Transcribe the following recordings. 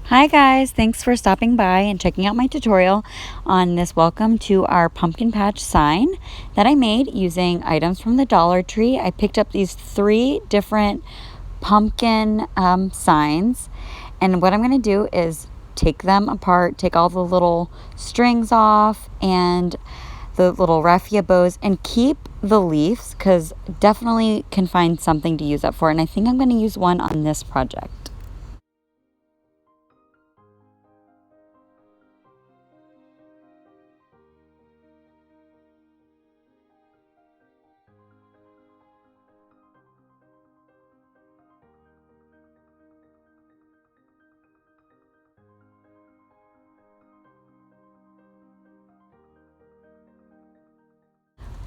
Hi guys, thanks for stopping by and checking out my tutorial on this welcome to our pumpkin patch sign that I made using items from the Dollar Tree. I picked up these 3 different pumpkin signs, and what I'm going to do is take them apart, take all the little strings off and the little raffia bows, and keep the leaves because definitely can find something to use that for, and I think I'm going to use one on this project.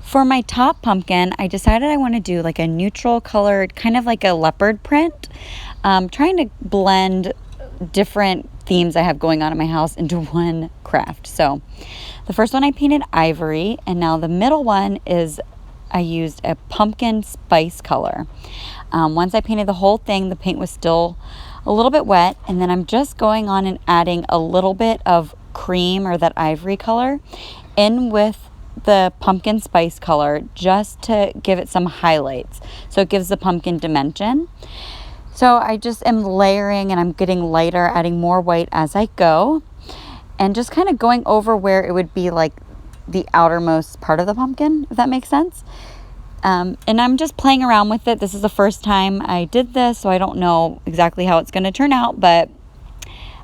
For my top pumpkin, I decided I want to do like a neutral colored, kind of like a leopard print. Trying to blend different themes I have going on in my house into one craft. So the first one I painted ivory, and now the middle one is I used a pumpkin spice color. Once I painted the whole thing, the paint was still a little bit wet, and then I'm just going on and adding a little bit of cream or that ivory color in with the pumpkin spice color just to give it some highlights, so it gives the pumpkin dimension. So I just am layering and I'm getting lighter, adding more white as I go, and just kind of going over where it would be like the outermost part of the pumpkin, if that makes sense. And I'm just playing around with it. This is the first time I did this, so I don't know exactly how it's going to turn out, but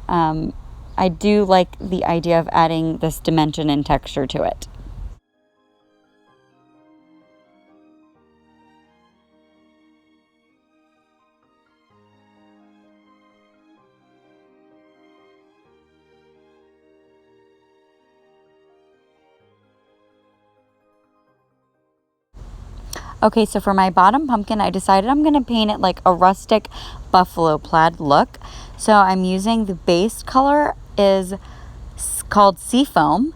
I do like the idea of adding this dimension and texture to it. Okay, so for my bottom pumpkin, I decided I'm going to paint it like a rustic buffalo plaid look. So I'm using the base color is called Seafoam,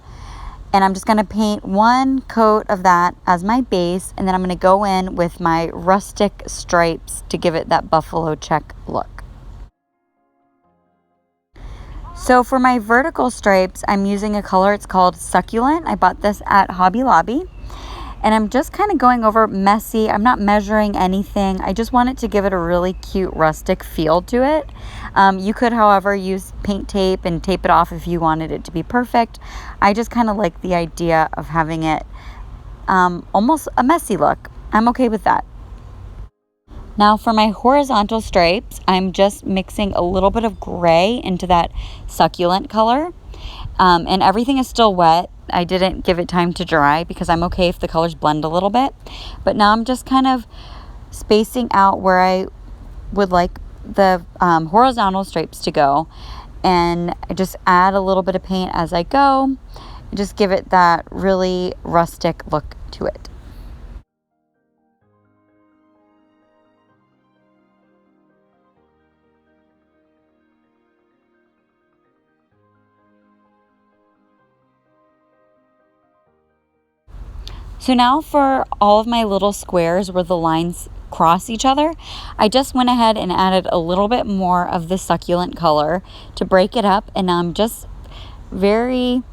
and I'm just going to paint one coat of that as my base, and then I'm going to go in with my rustic stripes to give it that buffalo check look. So for my vertical stripes, I'm using a color, it's called Succulent. I bought this at Hobby Lobby. And I'm just kind of going over messy. I'm not measuring anything. I just want it to give it a really cute rustic feel to it. You could, however, use paint tape and tape it off if you wanted it to be perfect. I just kind of like the idea of having it almost a messy look. I'm okay with that. Now for my horizontal stripes, I'm just mixing a little bit of gray into that succulent color. And everything is still wet. I didn't give it time to dry because I'm okay if the colors blend a little bit. But now I'm just kind of spacing out where I would like the horizontal stripes to go. And I just add a little bit of paint as I go. Just give it that really rustic look to it. So now for all of my little squares where the lines cross each other, I just went ahead and added a little bit more of the succulent color to break it up, and now I'm just very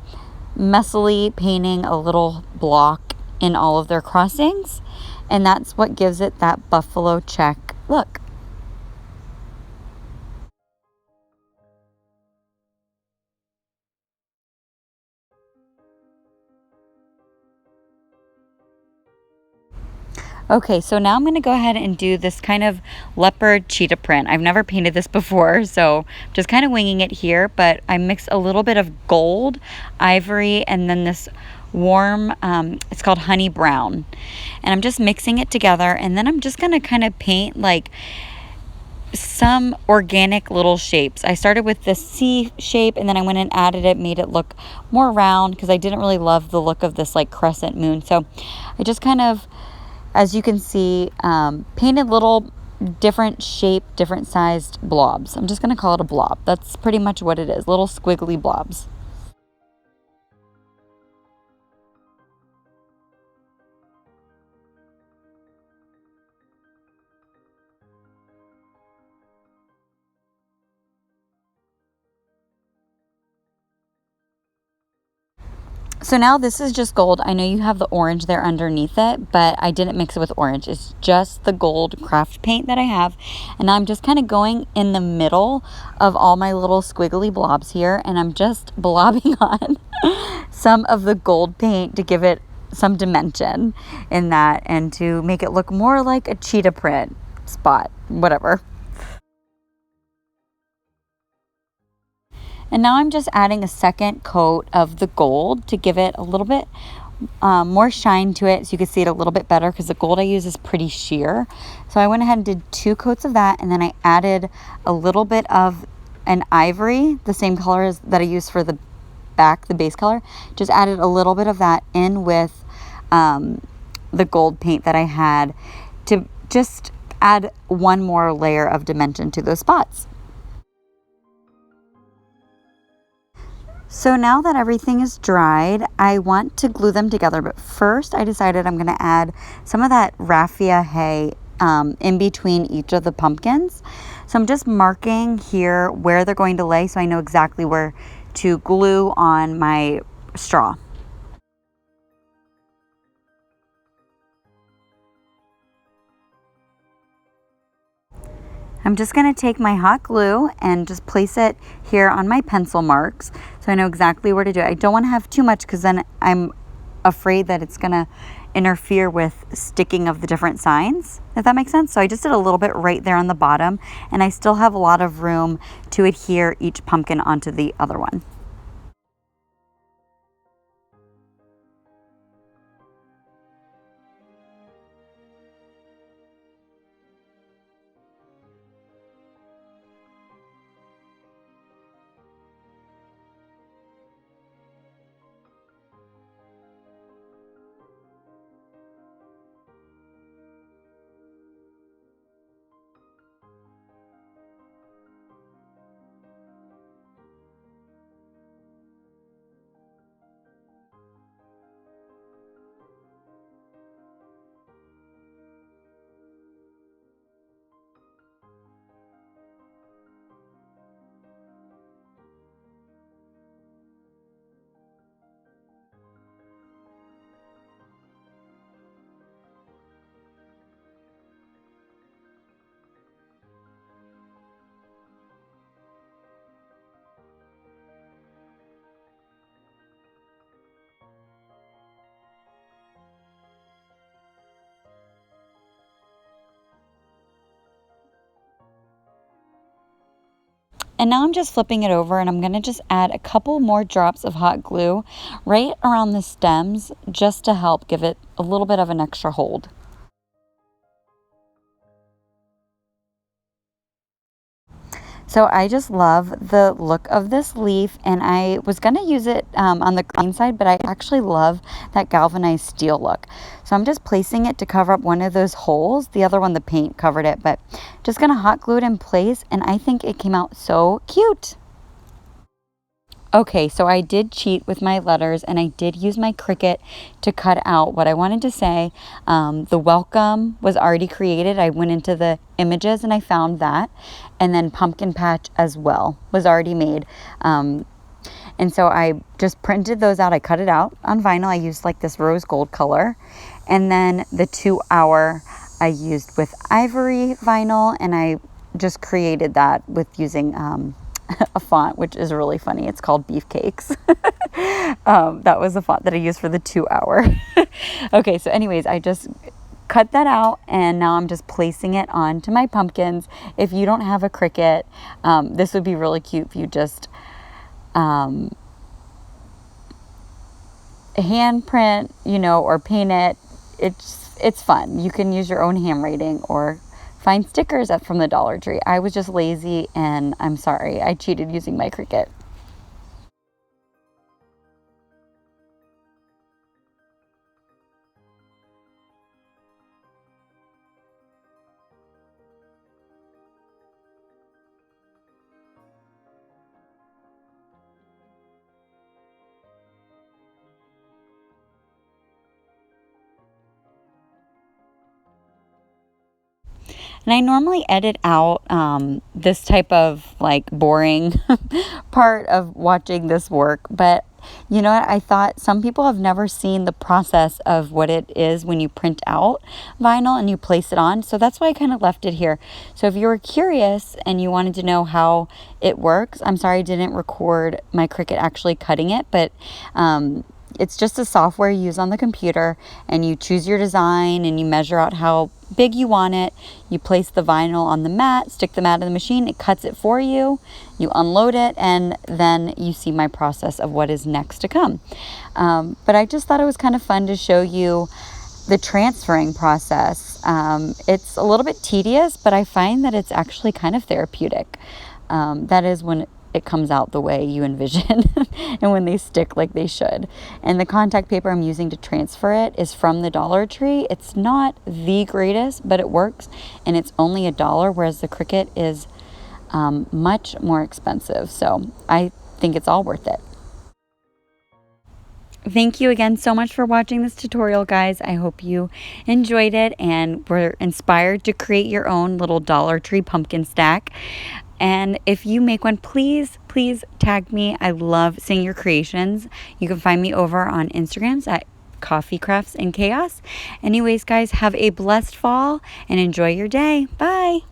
messily painting a little block in all of their crossings, and that's what gives it that buffalo check look. Okay, so now I'm going to go ahead and do this kind of leopard cheetah print. I've never painted this before, so just kind of winging it here, but I mixed a little bit of gold, ivory, and then this warm, it's called honey brown. And I'm just mixing it together, and then I'm just going to kind of paint like some organic little shapes. I started with this C shape, and then I went and added it, made it look more round because I didn't really love the look of this like crescent moon. So I just kind of, as you can see, painted little different shape, different sized blobs. I'm just going to call it a blob. That's pretty much what it is, little squiggly blobs. So now this is just gold. I know you have the orange there underneath it, but I didn't mix it with orange. It's just the gold craft paint that I have. And now I'm just kind of going in the middle of all my little squiggly blobs here, and I'm just blobbing on some of the gold paint to give it some dimension in that and to make it look more like a cheetah print spot, whatever. And now I'm just adding a second coat of the gold to give it a little bit more shine to it, so you can see it a little bit better, because the gold I use is pretty sheer. So I went ahead and did 2 coats of that, and then I added a little bit of an ivory, the same color as that I used for the back, the base color. Just added a little bit of that in with the gold paint that I had to just add one more layer of dimension to those spots. So now that everything is dried, I want to glue them together, but first I decided I'm going to add some of that raffia hay in between each of the pumpkins. So I'm just marking here where they're going to lay so I know exactly where to glue on my straw. I'm just going to take my hot glue and just place it here on my pencil marks so I know exactly where to do it. I don't want to have too much because then I'm afraid that it's going to interfere with sticking of the different signs, if that makes sense. So I just did a little bit right there on the bottom, and I still have a lot of room to adhere each pumpkin onto the other one. And now I'm just flipping it over, and I'm going to just add a couple more drops of hot glue right around the stems just to help give it a little bit of an extra hold. So I just love the look of this leaf, and I was going to use it on the green side, but I actually love that galvanized steel look. So I'm just placing it to cover up one of those holes. The other one, the paint covered it, but just going to hot glue it in place, and I think it came out so cute. Okay, so I did cheat with my letters, and I did use my Cricut to cut out what I wanted to say. The welcome was already created. I went into the images and I found that. And then pumpkin patch as well was already made. And so I just printed those out. I cut it out on vinyl. I used like this rose gold color. And then the 2 hour I used with ivory vinyl, and I just created that with using a font, which is really funny. It's called Beefcakes. That was the font that I used for the 2 hour. Okay, so anyways, I just cut that out, and now I'm just placing it onto my pumpkins. If you don't have a Cricut, this would be really cute if you just hand print, or paint it. It's fun. You can use your own handwriting or find stickers from the Dollar Tree. I was just lazy, and I'm sorry. I cheated using my Cricut. And I normally edit out this type of like boring part of watching this work, but you know what, I thought some people have never seen the process of what it is when you print out vinyl and you place it on. So that's why I kind of left it here. So if you were curious and you wanted to know how it works, I'm sorry I didn't record my Cricut actually cutting it, but it's just a software you use on the computer, and you choose your design and you measure out how big you want it. You place the vinyl on the mat, stick the mat in the machine, it cuts it for you, you unload it, and then you see my process of what is next to come. But I just thought it was kind of fun to show you the transferring process. It's a little bit tedious, but I find that it's actually kind of therapeutic. That is when it comes out the way you envision and when they stick like they should. And the contact paper I'm using to transfer it is from the Dollar Tree. It's not the greatest, but it works, and it's only $1, whereas the Cricut is much more expensive. So I think it's all worth it. Thank you again so much for watching this tutorial, guys. I hope you enjoyed it and were inspired to create your own little Dollar Tree pumpkin stack. And if you make one, please tag me. I love seeing your creations. You can find me over on Instagrams at Coffee Crafts and Chaos. Anyways, guys, have a blessed fall and enjoy your day. Bye.